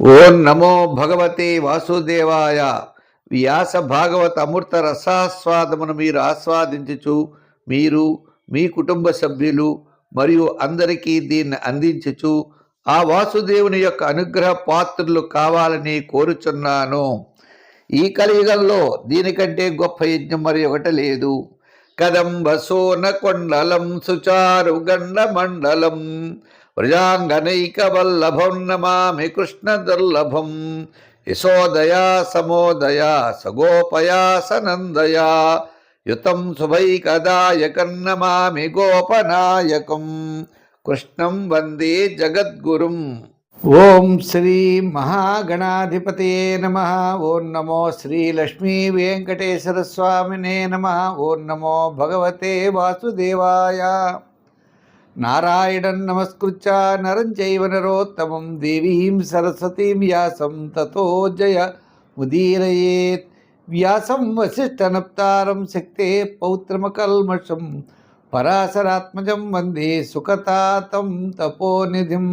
ఓం నమో భగవతే వాసుదేవాయ. వ్యాస భాగవత అమృత రసాస్వాదమును మీరు ఆస్వాదించుచు మీరు మీ కుటుంబ సభ్యులు మరియు అందరికీ దీన్ని అందించుచు ఆ వాసుదేవుని యొక్క అనుగ్రహ పాత్రులు కావాలని కోరుచున్నాను. ఈ కలియుగంలో దీనికంటే గొప్ప యజ్ఞం మరి ఒకటి లేదు. కదంబ సోన కొండలం సుచారు గండ మండలం వ్రజాంగనైకవల్లభం నమామి కృష్ణ దుర్లభం. యశోదయా సమోదయా సగోపయా సనందయా యుతం శుభైకదాయకం నమామి గోపనాయకం. కృష్ణం వందే జగద్గురుం. ఓం శ్రీ మహాగణాధిపతయే నమః. ఓం నమో శ్రీ లక్ష్మీ వెంకటేశ్వర స్వామినే నమః. ఓం నమో భగవతే వాసుదేవాయ. నారాయణం నమస్కృత్య నరం చైవ నరోత్తమం దేవీం సరస్వతీం వ్యాసం తతో జయ ముదీరయేత్. వ్యాసం వసిష్ఠనప్తారం శక్తే పౌత్రమకల్మషం పరాశరాత్మజం వందే సుఖతాతం తపోనిధిం.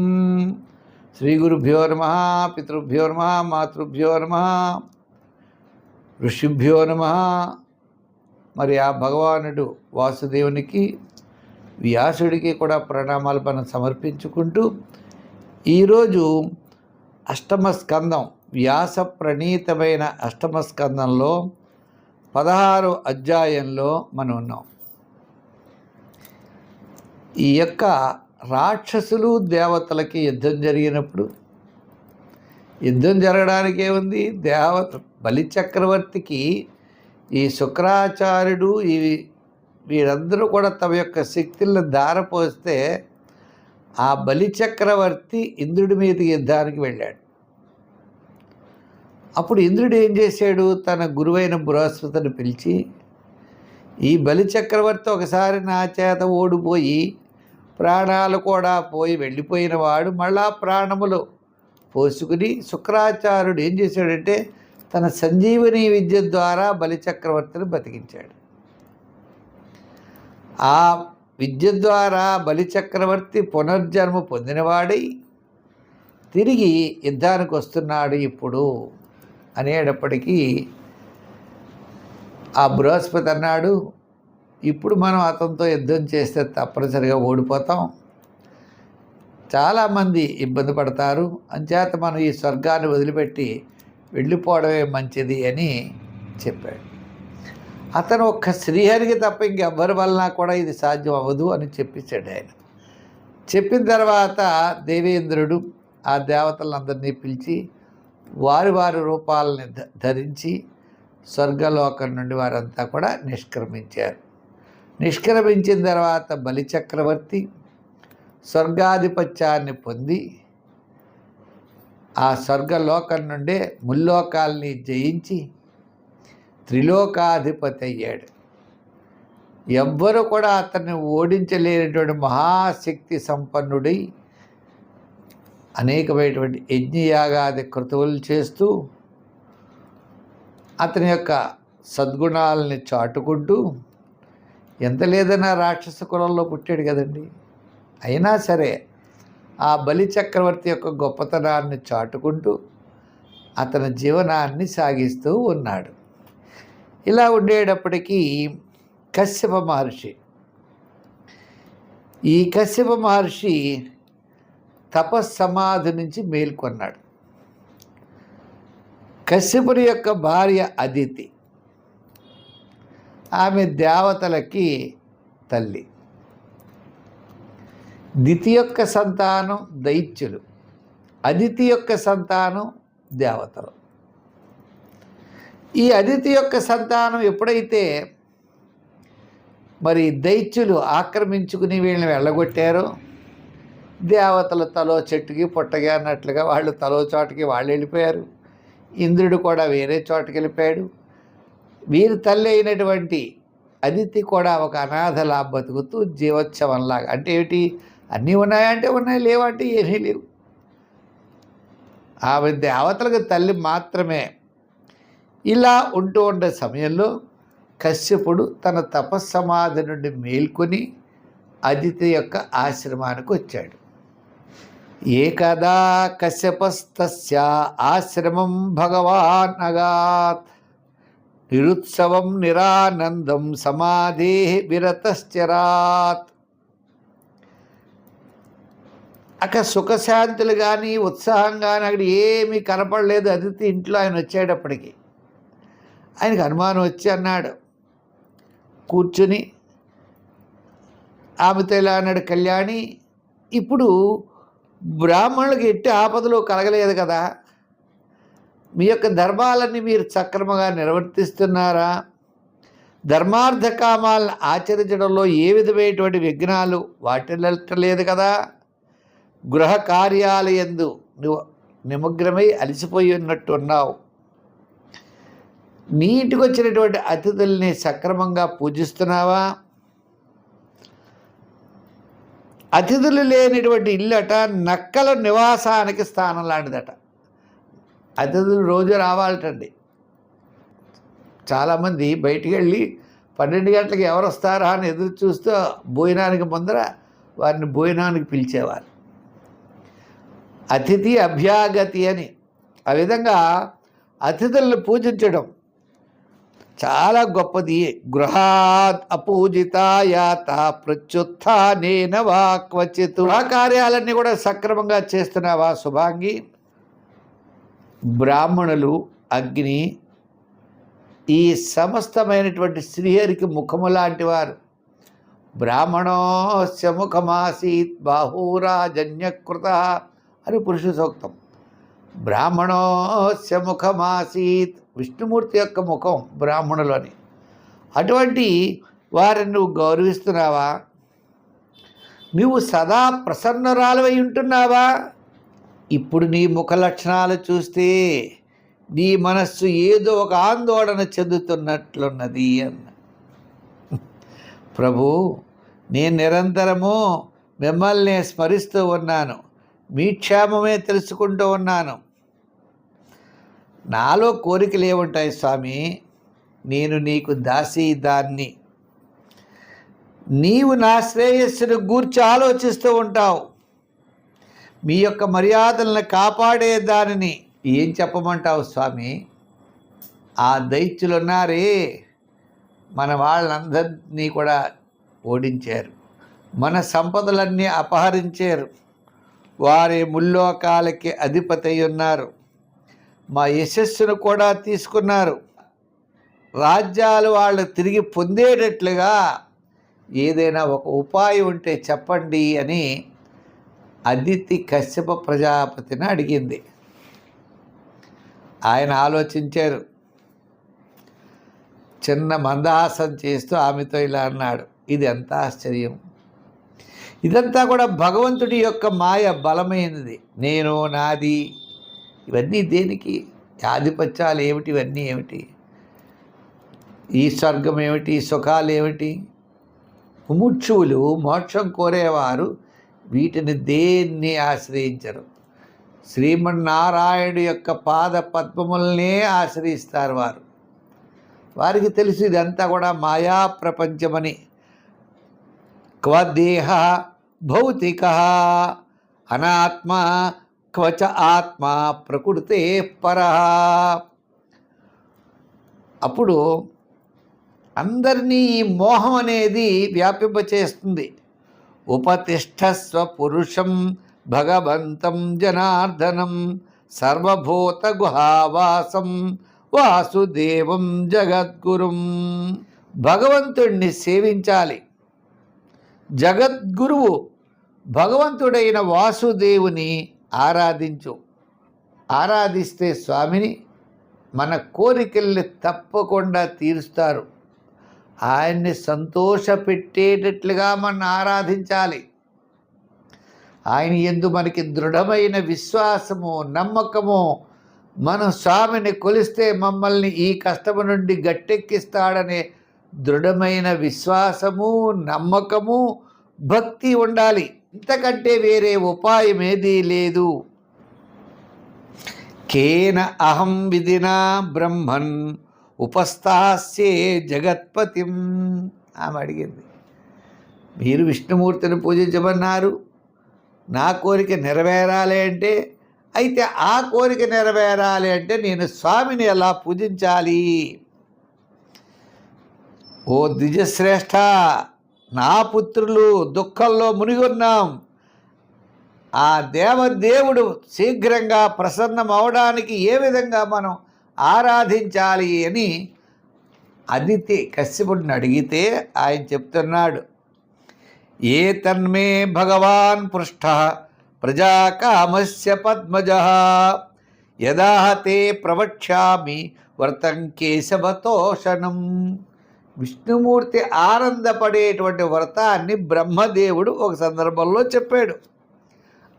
శ్రీ గురుభ్యో నమః. పితృభ్యో నమః. మాతృభ్యో నమః. ఋషిభ్యో నమః. మరి ఆ భగవానుడు వాసుదేవునికి వ్యాసుడికి కూడా ప్రణామాలు మనం సమర్పించుకుంటూ ఈరోజు అష్టమ స్కందం, వ్యాస ప్రణీతమైన అష్టమ స్కందంలో 16 అధ్యాయంలో మనం ఉన్నాం. ఈ యొక్క రాక్షసులు దేవతలకి యుద్ధం జరిగినప్పుడు యుద్ధం జరగడానికే ఉంది. బలిచక్రవర్తికి ఈ శుక్రాచార్యుడు వీరందరూ కూడా తమ యొక్క శక్తులను ధారపోస్తే ఆ బలిచక్రవర్తి ఇంద్రుడి మీదకి యుద్ధానికి వెళ్ళాడు. అప్పుడు ఇంద్రుడు ఏం చేశాడు, తన గురువైన బృహస్పతిని పిలిచి, ఈ బలిచక్రవర్తి ఒకసారి నా చేత ఓడిపోయి ప్రాణాలు కూడా పోయి వెళ్ళిపోయిన వాడు మళ్ళా ప్రాణములు పోసుకుని, శుక్రాచార్యుడు ఏం చేశాడంటే తన సంజీవని విద్య ద్వారా బలిచక్రవర్తిని బతికించాడు. ఆ విద్య ద్వారా బలిచక్రవర్తి పునర్జన్మ పొందినవాడై తిరిగి యుద్ధానికి వస్తున్నాడు ఇప్పుడు అనేటప్పటికీ ఆ బృహస్పతి అన్నాడు, ఇప్పుడు మనం అతనితో యుద్ధం చేస్తే తప్పనిసరిగా ఓడిపోతాం, చాలామంది ఇబ్బంది పడతారు, అంచేత మనం ఈ స్వర్గాన్ని వదిలిపెట్టి వెళ్ళిపోవడమే మంచిది అని చెప్పాడు. అతను ఒక్క శ్రీహరికి తప్ప ఇంకెవ్వరి వలన కూడా ఇది సాధ్యం అవ్వదు అని చెప్పేశాడు ఆయన. చెప్పిన తర్వాత దేవేంద్రుడు ఆ దేవతలందరినీ పిలిచి వారి వారి రూపాలని ధరించి స్వర్గలోకం నుండి వారంతా కూడా నిష్క్రమించారు. నిష్క్రమించిన తర్వాత బలిచక్రవర్తి స్వర్గాధిపత్యాన్ని పొంది ఆ స్వర్గలోకం నుండే ముల్లోకాల్ని జయించి త్రిలోకాధిపతి అయ్యాడు. ఎవ్వరూ కూడా అతన్ని ఓడించలేనటువంటి మహాశక్తి సంపన్నుడై అనేకమైనటువంటి యజ్ఞయాగాది కృతువులు చేస్తూ అతని యొక్క సద్గుణాలని చాటుకుంటూ, ఎంత లేదన్నా రాక్షస కులంలో పుట్టాడు కదండి, అయినా సరే ఆ బలి చక్రవర్తి యొక్క గొప్పతనాన్ని చాటుకుంటూ అతని జీవనాన్ని సాగిస్తూ ఉన్నాడు. ఇలా ఉండేటప్పటికీ కశ్యప మహర్షి, ఈ కశ్యప మహర్షి తపస్సమాధి నుంచి మేల్కొన్నాడు. కశ్యపుని యొక్క భార్య అదితి, ఆమె దేవతలకి తల్లి. దితి యొక్క సంతానం దైత్యులు, అదితి యొక్క సంతానం దేవతలు. ఈ అదితి యొక్క సంతానం ఎప్పుడైతే మరి దైత్యులు ఆక్రమించుకుని వీళ్ళని వెళ్ళగొట్టారో, దేవతలు తలో చెట్టుకి పుట్టగా అన్నట్లుగా వాళ్ళు తలో చోటకి వాళ్ళు వెళ్ళిపోయారు. ఇంద్రుడు కూడా వేరే చోటకి వెళ్ళిపోయాడు. వీరి తల్లి అయినటువంటి అదితి కూడా ఒక అనాథలా బతుకుతూ జీవోత్సవంలాగా, అంటే ఏమిటి, అన్నీ ఉన్నాయంటే ఉన్నాయి, లేవంటే ఏమీ లేవు. ఆమె దేవతలకు తల్లి మాత్రమే. ఇలా ఉంటూ ఉండే సమయంలో కశ్యపుడు తన తపస్సమాధి నుండి మేల్కొని అదితి యొక్క ఆశ్రమానికి వచ్చాడు. ఏకదా కశ్యపస్తస్య ఆశ్రమం భగవాన్ అగాత్ నిరుత్సవం నిరానందం సమాధే విరతశ్చరాత్. అక్కడ సుఖశాంతులు కానీ ఉత్సాహం కానీ అక్కడ ఏమీ కనపడలేదు. అదితి ఇంట్లో ఆయన వచ్చేటప్పటికి ఆయనకు అనుమానం వచ్చి అన్నాడు, కూర్చుని ఆమెతో ఇలా అన్నాడు, కళ్యాణి, ఇప్పుడు బ్రాహ్మణులకు ఎట్టి ఆపదలు కలగలేదు కదా, మీ యొక్క ధర్మాలన్నీ మీరు సక్రమంగా నిర్వర్తిస్తున్నారా? ధర్మార్థ కామాలను ఆచరించడంలో ఏ విధమైనటువంటి విఘ్నాలు వాటిల్లలేదు కదా? గృహ కార్యాలయందు నువ్వు నిమగ్నమై అలసిపోయి ఉన్నట్టు ఉన్నావు. నీ ఇంటికి వచ్చినటువంటి అతిథుల్ని సక్రమంగా పూజిస్తున్నావా? అతిథులు లేనిటువంటి ఇల్లట నక్కల నివాసానికి స్థానం లాంటిదట. అతిథులు రోజు రావాలటండి. చాలామంది బయటికి వెళ్ళి 12 గంటలకు ఎవరు వస్తారా అని ఎదురు చూస్తూ భోజనానికి ముందర వారిని భోజనానికి పిలిచేవారు. అతిథి అభ్యాగతి అని. ఆ విధంగా అతిథులను పూజించడం చాలా గొప్పది. గృహాత్ అపూజితాయాత ప్రత్యుత్థానేన వా క్వచిత్. గృహ కార్యాలన్నీ కూడా సక్రమంగా చేస్తున్నావా శుభాంగి? బ్రాహ్మణులు, అగ్ని, ఈ సమస్తమైనటువంటి శ్రీహరికి ముఖము లాంటి వారు. బ్రాహ్మణోస్య ముఖమాసీత్ బాహూరాజన్యకృత అని పురుష సూక్తం. బ్రాహ్మణోస్య ముఖమాసీత్, విష్ణుమూర్తి యొక్క ముఖం బ్రాహ్మణులు అని. అటువంటి వారిని నువ్వు గౌరవిస్తున్నావా? నువ్వు సదా ప్రసన్నరాలవై ఉంటున్నావా? ఇప్పుడు నీ ముఖ లక్షణాలు చూస్తే నీ మనస్సు ఏదో ఒక ఆందోళన చెందుతున్నట్లున్నది అన్న. ప్రభు, నేను నిరంతరము మిమ్మల్ని స్మరిస్తూ ఉన్నాను, మీ క్షేమమే తెలుసుకుంటూ ఉన్నాను. నాలో కోరికలు ఏముంటాయి స్వామి? నేను నీకు దాసీదాన్ని. నీవు నా శ్రేయస్సును గూర్చి ఆలోచిస్తూ ఉంటావు. మీ యొక్క మర్యాదలను కాపాడే దానిని ఏం చెప్పమంటావు స్వామి? ఆ దైత్యులు ఉన్నారే, మన వాళ్ళందరినీ కూడా ఓడించారు, మన సంపదలన్నీ అపహరించారు, వారి ముల్లోకాలకి అధిపతి ఉన్నారు, మా యశస్సును కూడా తీసుకున్నారు. రాజ్యాలు వాళ్ళు తిరిగి పొందేటట్లుగా ఏదైనా ఒక ఉపాయం ఉంటే చెప్పండి అని అదితి కశ్యప ప్రజాపతిని అడిగింది. ఆయన ఆలోచించారు. చిన్న మందహాసం చేస్తూ ఆమెతో ఇలా అన్నాడు, ఇది ఎంత ఆశ్చర్యం! ఇదంతా కూడా భగవంతుడి యొక్క మాయ బలమైనది. నేను, నాది, ఇవన్నీ దేనికి? ఆధిపత్యాలు ఏమిటి? ఇవన్నీ ఏమిటి? ఈ స్వర్గం ఏమిటి? సుఖాలు ఏమిటి? ముముక్షువులు, మోక్షం కోరేవారు వీటిని దేన్ని ఆశ్రయించరు. శ్రీమన్నారాయణుడి యొక్క పాద పద్మములనే ఆశ్రయిస్తారు వారు. వారికి తెలుసు ఇదంతా కూడా మాయా ప్రపంచమని. క్వదేహ భౌతిక అనాత్మ క్వచ ఆత్మ ప్రకృతే పరః. అప్పుడు అందరినీ ఈ మోహం అనేది వ్యాపింపచేస్తుంది. ఉపతిష్ఠస్వ పురుషం భగవంతం జనార్దనం సర్వభూత గుహావాసం వాసుదేవం జగద్గురుం. భగవంతుణ్ణి సేవించాలి. జగద్గురువు భగవంతుడైన వాసుదేవుని ఆరాధించు. ఆరాధిస్తే స్వామిని మన కోరికల్ని తప్పకుండా తీరుస్తారు. ఆయన్ని సంతోషపెట్టేటట్లుగా మనం ఆరాధించాలి. ఆయన యందు మనకి దృఢమైన విశ్వాసము, నమ్మకము. మనం స్వామిని కొలిస్తే మమ్మల్ని ఈ కష్టము నుండి గట్టెక్కిస్తాడనే దృఢమైన విశ్వాసము, నమ్మకము, భక్తి ఉండాలి. ఇంతకంటే వేరే ఉపాయం ఏదీ లేదు. కేన అహం విధినా బ్రహ్మన్ ఉపస్థాస్యే జగత్పతిం. ఆమె అడిగింది, మీరు విష్ణుమూర్తిని పూజించమన్నారు, నా కోరిక నెరవేరాలి అంటే, అయితే ఆ కోరిక నెరవేరాలి అంటే నేను స్వామిని ఎలా పూజించాలి? ఓ ద్విజశ్రేష్ఠ, నా పుత్రులు దుఃఖంలో మునిగున్నాం, ఆ దేవదేవుడు శీఘ్రంగా ప్రసన్నం అవడానికి ఏ విధంగా మనం ఆరాధించాలి అని అదితి కశ్యపుడిని అడిగితే ఆయన చెప్తున్నాడు, ఏ తన్మే భగవాన్ పృష్ఠ ప్రజాకామస్య పద్మజ యదా తే ప్రవక్ష్యామి వ్రతం కేశవతోషణం. విష్ణుమూర్తి ఆనందపడేటువంటి వ్రతాన్ని బ్రహ్మదేవుడు ఒక సందర్భంలో చెప్పాడు.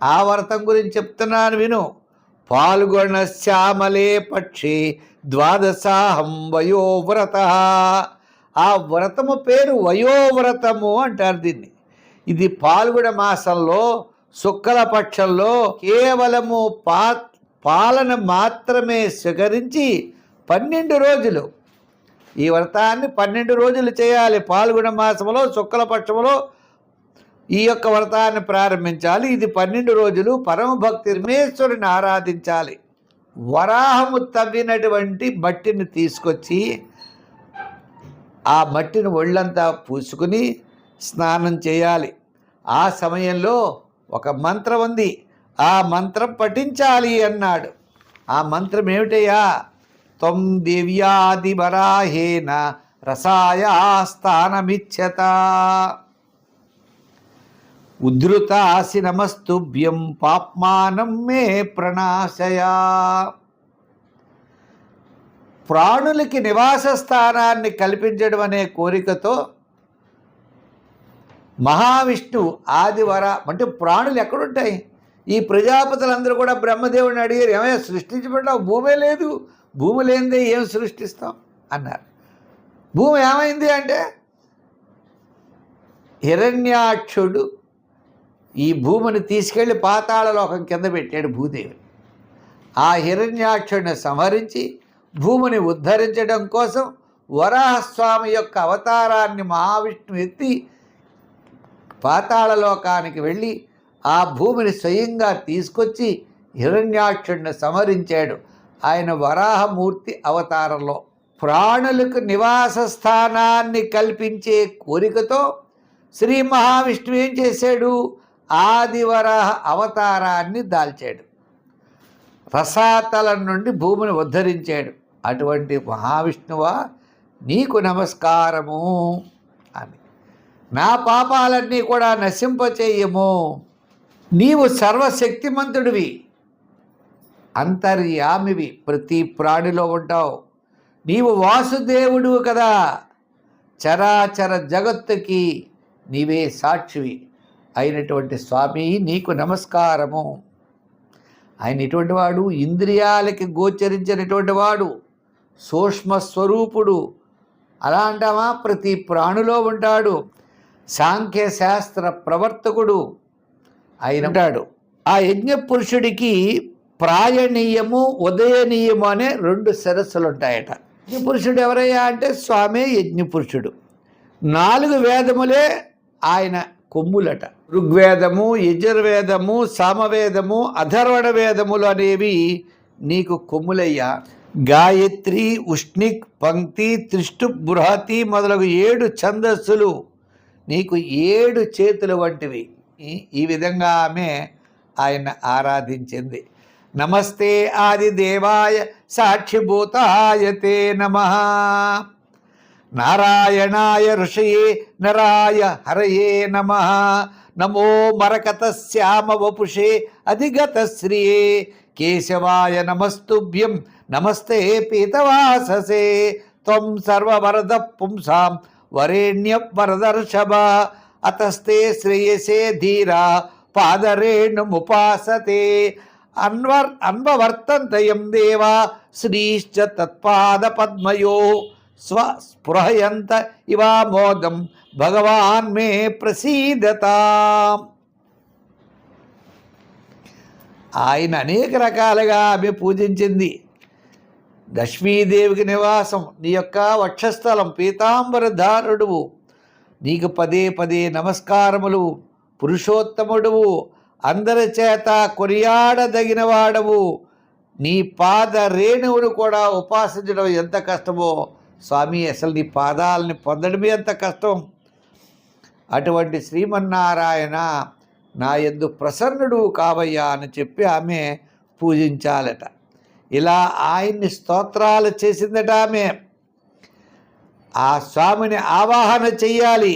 ఆ వ్రతం గురించి చెప్తున్నాను విను. పాల్గొన శ్యామలే పక్షే ద్వాదశాహం వయోవ్రత. ఆ వ్రతము పేరు వయోవ్రతము అంటారు దీన్ని. ఇది పాల్గొన మాసంలో శుక్లపక్షంలో కేవలము పాలన మాత్రమే స్వీకరించి 12 రోజులు, ఈ వ్రతాన్ని 12 రోజులు చేయాలి. పాల్గొన మాసంలో శుక్లపక్షంలో ఈ యొక్క వ్రతాన్ని ప్రారంభించాలి. ఇది 12 రోజులు పరమభక్తి పరమేశ్వరుని ఆరాధించాలి. వరాహము తవ్వినటువంటి మట్టిని తీసుకొచ్చి ఆ మట్టిని ఒళ్ళంతా పూసుకుని స్నానం చేయాలి. ఆ సమయంలో ఒక మంత్రం ఉంది, ఆ మంత్రం పఠించాలి అన్నాడు. ఆ మంత్రం ఏమిటయ్యా? త్వం దివ్యాది వరాహేన రసాయ స్థానమిచ్చత ఉద్ధృతాసి నమస్తుభ్యం పాప్మానం మే ప్రణాశయా. ప్రాణులకి నివాస స్థానాన్ని కల్పించడం అనే కోరికతో మహావిష్ణువు ఆదివర అంటే ప్రాణులు ఎక్కడుంటాయి? ఈ ప్రజాపతులందరూ కూడా బ్రహ్మదేవుడిని అడిగారు, ఏమైనా సృష్టించబడ్డావు? భూమే లేదు, భూమి లేనిదే ఏం సృష్టిస్తాం అన్నారు. భూమి ఏమైంది అంటే హిరణ్యాక్షుడు ఈ భూమిని తీసుకెళ్ళి పాతాళలోకం కింద పెట్టాడు భూదేవి. ఆ హిరణ్యాక్షుడిని సంహరించి భూమిని ఉద్ధరించడం కోసం వరాహస్వామి యొక్క అవతారాన్ని మహావిష్ణువు ఎత్తి పాతాళలోకానికి వెళ్ళి ఆ భూమిని స్వయంగా తీసుకొచ్చి హిరణ్యాక్షుడిని సంహరించాడు. ఆయన వరాహమూర్తి అవతారంలో ప్రాణులకు నివాస స్థానాన్ని కల్పించే కోరికతో శ్రీ మహావిష్ణువు ఏం చేశాడు? ఆదివరాహ అవతారాన్ని దాల్చాడు. రసాతలం నుండి భూమిని ఉద్ధరించాడు. అటువంటి మహావిష్ణువా నీకు నమస్కారము అని. నా పాపాలన్నీ కూడా నశింపచేయము. నీవు సర్వశక్తిమంతుడివి, అంతర్యామివి, ప్రతి ప్రాణిలో ఉంటావు. నీవు వాసుదేవుడు కదా, చరాచర జగత్తుకి నీవే సాక్షివి అయినటువంటి స్వామి నీకు నమస్కారము. ఆయన ఇటువంటి వాడు, ఇంద్రియాలకి గోచరించినటువంటి వాడు, సూక్ష్మస్వరూపుడు. అలా అంటామా? ప్రతి ప్రాణిలో ఉంటాడు. సాంఖ్యశాస్త్ర ప్రవర్తకుడు ఆయన ఉంటాడు. ఆ యజ్ఞపురుషుడికి ప్రాయణీయము ఉదయనీయము అనే 2 శిరస్సులు ఉంటాయట. యజ్ఞపురుషుడు ఎవరయ్యా అంటే స్వామి యజ్ఞపురుషుడు. 4 వేదములే ఆయన కొమ్ములట. ఋగ్వేదము, యజుర్వేదము, సామవేదము, అథర్వణ వేదములు అనేవి నీకు కొమ్ములయ్యా. గాయత్రి, ఉష్ణిక్, పంక్తి, త్రిష్టు, బృహతి మొదలగు 7 ఛందస్సులు నీకు 7 చేతులు వంటివి. ఈ విధంగా ఆమె ఆయన ఆరాధించింది. నమస్తే ఆదిదేవాయ సాక్షిభూతాయ తే నమః. నారాయణాయ ఋషయే నరాయ హరయే నమః. నమో మరకత శ్యామ వపుషే అధిగత శ్రియే కేశవాయ నమస్తుభ్యం నమస్తే పీతవాససే. త్వం సర్వవరద పుంసాం వరేణ్య వరదర్షభ అతస్తే శ్రేయసే ధీరా పాదరేణుముపాసతే. అన్వవర్తంతయం దేవా శ్రీశ్చ తత్పాద పద్మయో స్పృహయంత ఇవామోదం భగవాన్ మే ప్రసీదతాం. ఆయన అనేక రకాలుగా ఆమె పూజించింది. లక్ష్మీదేవికి నివాసం, నీ యొక్క వక్షస్థలం, పీతాంబరధారుడువు, నీకు పదే పదే నమస్కారములు. పురుషోత్తముడువు, అందరి చేత కొనియాడదగిన వాడవు. నీ పాద రేణువును కూడా ఉపాసించడం ఎంత కష్టమో స్వామి, అసలు నీ పాదాలని పొందడమే ఎంత కష్టం. అటువంటి శ్రీమన్నారాయణ నా యందు ప్రసన్నుడు కావయ్యా అని చెప్పి ఆమె పూజించాలట. ఇలా ఆయన్ని స్తోత్రాలు చేసిందట ఆమె. ఆ స్వామిని ఆవాహన చెయ్యాలి.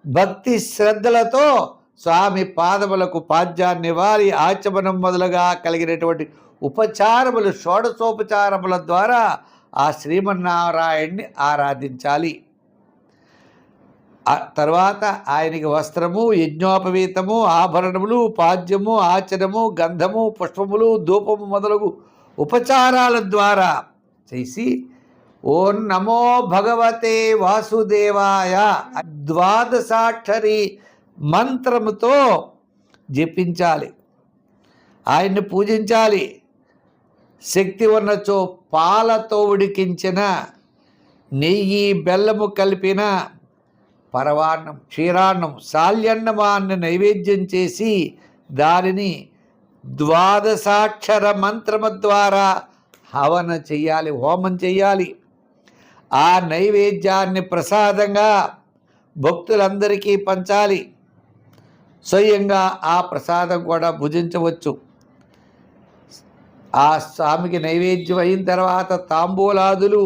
భక్తి శ్రద్ధలతో స్వామి పాదములకు పాద్యాన్ని వారి ఆచమనం మొదలుగా కలిగినటువంటి ఉపచారములు, షోడశోపచారముల ద్వారా ఆ శ్రీమన్నారాయణ్ణి ఆరాధించాలి. తర్వాత ఆయనకి వస్త్రము, యజ్ఞోపవీతము, ఆభరణములు, పాద్యము, ఆచరము, గంధము, పుష్పములు, ధూపము మొదలగు ఉపచారాల ద్వారా చేసి ఓం నమో భగవతే వాసుదేవాయ ద్వాదశాక్షరి మంత్రముతో జపించాలి, ఆయన్ని పూజించాలి. శక్తి ఉన్నచో పాలతో ఉడికించిన నెయ్యి, బెల్లము కలిపిన పరవాన్నం, క్షీరాన్నం, శాల్యన్నమాన్ని నైవేద్యం చేసి దానిని ద్వాదశాక్షర మంత్రము ద్వారా హవన చెయ్యాలి, హోమం చెయ్యాలి. ఆ నైవేద్యాన్ని ప్రసాదంగా భక్తులందరికీ పంచాలి. స్వయంగా ఆ ప్రసాదం కూడా భుజించవచ్చు. ఆ స్వామికి నైవేద్యం అయిన తర్వాత తాంబూలాదులు,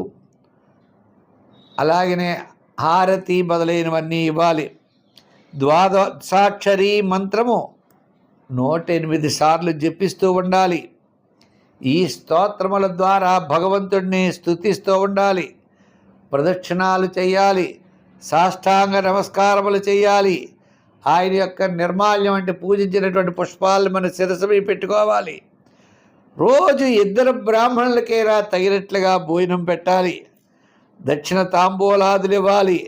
అలాగనే హారతి మొదలైనవన్నీ ఇవ్వాలి. ద్వాదశాక్షరీ మంత్రము 108 సార్లు జపిస్తూ ఉండాలి. ఈ స్తోత్రముల ద్వారా భగవంతుడిని స్తుతిస్తూ ఉండాలి. ప్రదక్షిణాలు చేయాలి, సాష్టాంగ నమస్కారములు చేయాలి. ఆయన యొక్క నిర్మాల్యం అంటే పూజించినటువంటి పుష్పాలను మన శిరస్సు మీద పెట్టుకోవాలి. రోజు 2 బ్రాహ్మణులకేరా తగినట్లుగా భోజనం పెట్టాలి. దక్షిణ తాంబూలాదులు ఇవ్వాలి.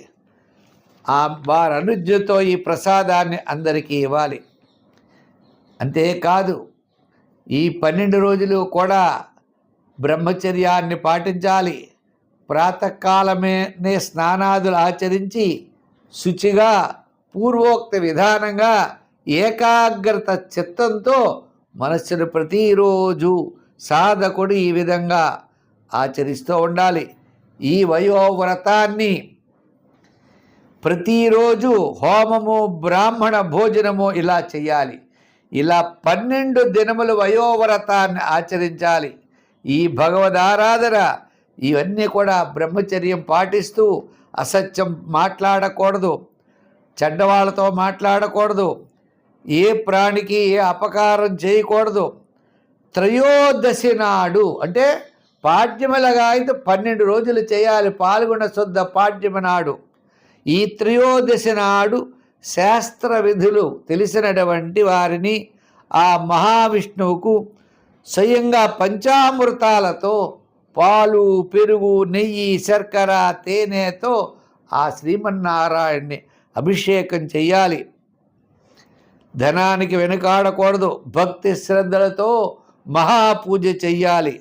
వారి అనుజ్ఞతో ఈ ప్రసాదాన్ని అందరికీ ఇవ్వాలి. అంతేకాదు ఈ 12 రోజులు కూడా బ్రహ్మచర్యాన్ని పాటించాలి. ప్రాతకాలమే స్నానాదులు ఆచరించి శుచిగా పూర్వోక్త విధానంగా ఏకాగ్రత చిత్తంతో మనస్సును ప్రతిరోజు సాధకుడు ఈ విధంగా ఆచరిస్తూ ఉండాలి. ఈ వయోవ్రతాన్ని ప్రతిరోజు హోమము, బ్రాహ్మణ భోజనము ఇలా చేయాలి. ఇలా 12 దినములు వయోవ్రతాన్ని ఆచరించాలి. ఈ భగవదారాధన ఇవన్నీ కూడా బ్రహ్మచర్యం పాటిస్తూ అసత్యం మాట్లాడకూడదు, చెడ్డవాళ్ళతో మాట్లాడకూడదు, ఏ ప్రాణికి ఏ అపకారం చేయకూడదు. త్రయోదశి నాడు అంటే పాడ్యములగా అయితే 12 రోజులు చేయాలి. పాల్గొన శుద్ధ పాడ్యమి నాడు, ఈ త్రయోదశి నాడు శాస్త్ర విధులు తెలిసినటువంటి వారిని ఆ మహావిష్ణువుకు స్వయంగా పంచామృతాలతో పాలు, పెరుగు, నెయ్యి, శర్కర, తేనెతో ఆ శ్రీమన్నారాయణ్ణి అభిషేకం చెయ్యాలి. ధనానికి వెనుకాడకూడదు. భక్తి శ్రద్ధలతో మహాపూజ చెయ్యాలి.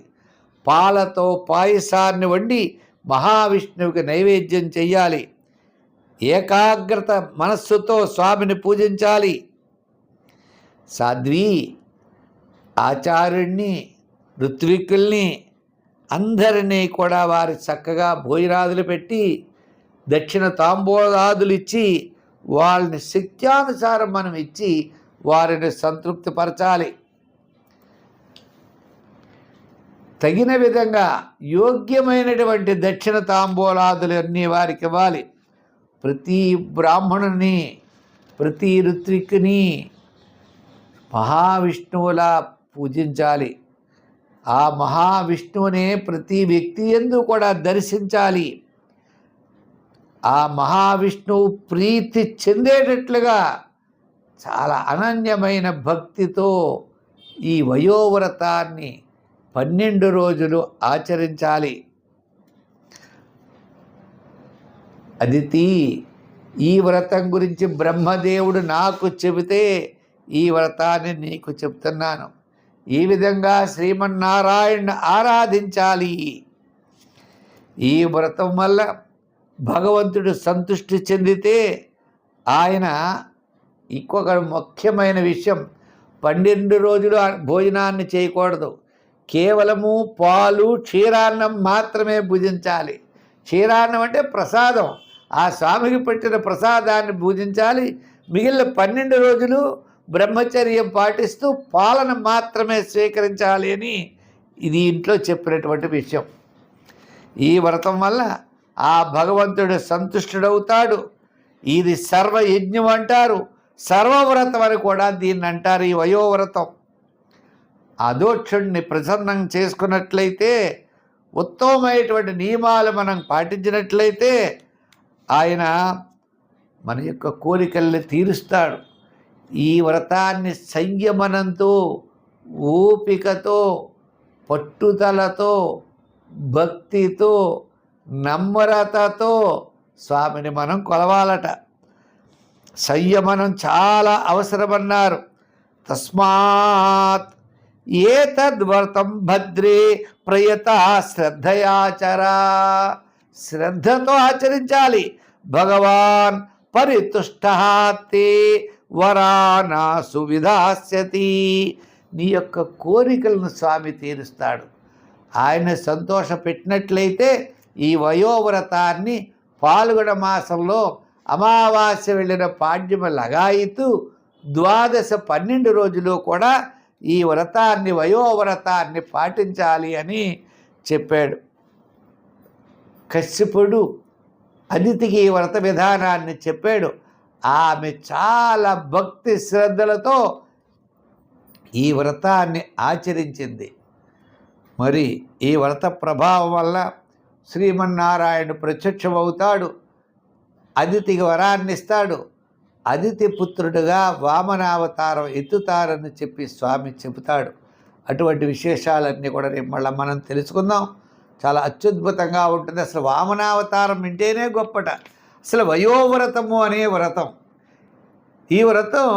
పాలతో పాయసాన్ని వండి మహావిష్ణువుకి నైవేద్యం చెయ్యాలి. ఏకాగ్రత మనస్సుతో స్వామిని పూజించాలి. సాధ్వి ఆచార్యుణ్ణి, ఋత్విక్కుల్ని అందరినీ కూడా వారి చక్కగా భోజనాదులు పెట్టి దక్షిణ తాంబూలాదులు ఇచ్చి వాళ్ళని శక్త్యానుసారం మనం ఇచ్చి వారిని సంతృప్తిపరచాలి. తగిన విధంగా యోగ్యమైనటువంటి దక్షిణ తాంబూలాదులు అన్నీ వారికి ఇవ్వాలి. ప్రతి బ్రాహ్మణుని, ప్రతి ఋత్విక్కుని మహావిష్ణువులా పూజించాలి. ఆ మహావిష్ణువునే ప్రతి వ్యక్తి యందు కూడా దర్శించాలి. ఆ మహావిష్ణువు ప్రీతి చెందేటట్లుగా చాలా అనన్యమైన భక్తితో ఈ వయోవ్రతాన్ని 12 రోజులు ఆచరించాలి. అదితి, ఈ వ్రతం గురించి బ్రహ్మదేవుడు నాకు చెబితే ఈ వ్రతాన్ని నీకు చెప్తున్నాను. ఈ విధంగా శ్రీమన్నారాయణ ఆరాధించాలి. ఈ వ్రతం వల్ల భగవంతుడు సంతృష్టి చెందితే ఆయన ఇంకొక ముఖ్యమైన విషయం, 12 రోజులు భోజనాన్ని చేయకూడదు. కేవలము పాలు క్షీరాన్నం మాత్రమే భుజించాలి. క్షీరాన్నం అంటే ప్రసాదం, ఆ స్వామికి పెట్టిన ప్రసాదాన్ని భుజించాలి. మిగిలిన 12 రోజులు బ్రహ్మచర్యం పాటిస్తూ పాలన మాత్రమే స్వీకరించాలి అని ఇది ఇంట్లో చెప్పినటువంటి విషయం. ఈ వ్రతం వల్ల ఆ భగవంతుడు సంతుష్టుడవుతాడు. ఇది సర్వయజ్ఞం అంటారు, సర్వవ్రతం అని కూడా దీన్ని అంటారు. ఈ వయోవ్రతం అదోక్షుడిని ప్రసన్నం చేసుకున్నట్లయితే, ఉత్తమమైనటువంటి నియమాలు మనం పాటించినట్లయితే ఆయన మన యొక్క కోరికల్ని తీరుస్తాడు. ఈ వ్రతాన్ని సంయమనంతో, ఓపికతో, పట్టుదలతో, భక్తితో, నమ్రతతో స్వామిని మనం కొలవాలట. సంయమనం చాలా అవసరమన్నారు. తస్మాత్ ఏతద్వ్రతం భద్రే ప్రయత శ్రద్ధయాచరా. శ్రద్ధతో ఆచరించాలి. భగవాన్ పరితుష్టతే వరానా సువిధాస్యతి. నీ యొక్క కోరికలను స్వామి తీరుస్తాడు. ఆయన సంతోష పెట్టినట్లయితే ఈ వయోవ్రతాన్ని పాల్గొన మాసంలో అమావాస్య వెళ్ళిన పాడ్యమ లగాయితూ 12 రోజులు కూడా ఈ వ్రతాన్ని, వయోవ్రతాన్ని పాటించాలి అని చెప్పాడు. కశ్యపుడు అదితికి ఈ వ్రత విధానాన్ని చెప్పాడు. ఆమె చాలా భక్తి శ్రద్ధలతో ఈ వ్రతాన్ని ఆచరించింది. మరి ఈ వ్రత ప్రభావం వల్ల శ్రీమన్నారాయణుడు ప్రత్యక్షమవుతాడు, అదితికి వరాన్ని ఇస్తాడు. అదితి పుత్రుడుగా వామనావతారం ఎత్తుతారని చెప్పి స్వామి చెబుతాడు. అటువంటి విశేషాలన్నీ కూడా రేపు మళ్ళీ మనం తెలుసుకుందాం. చాలా అత్యద్భుతంగా ఉంటుంది. అసలు వామనావతారం వింటేనే గొప్పట. అసలు వయోవ్రతము అనే వ్రతం, ఈ వ్రతం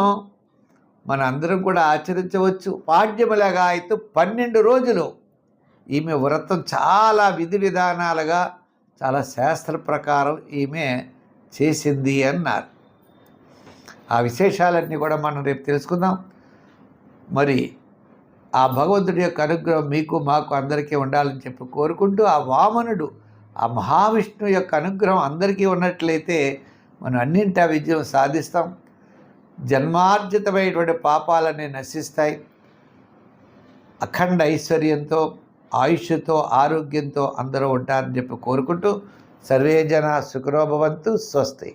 మన అందరం కూడా ఆచరించవచ్చు. పాడ్యములగా అయితే 12 రోజులు ఈమె వ్రతం చాలా విధి విధానాలుగా, చాలా శాస్త్ర ప్రకారం ఈమె చేసింది అన్నారు. ఆ విశేషాలన్నీ కూడా మనం రేపు తెలుసుకుందాం. మరి ఆ భగవంతుడి యొక్క అనుగ్రహం మీకు మాకు అందరికీ ఉండాలని చెప్పి కోరుకుంటూ, ఆ వామనుడు, ఆ మహావిష్ణువు యొక్క అనుగ్రహం అందరికీ ఉన్నట్లయితే మనం అన్నింటా విజయం సాధిస్తాం. జన్మార్జితమైనటువంటి పాపాలన్నీ నశిస్తాయి. అఖండ ఐశ్వర్యంతో, ఆయుష్తో, ఆరోగ్యంతో అందరూ ఉంటారని చెప్పి కోరుకుంటూ, సర్వే జన సుఖినో భవంతు. స్వస్తి.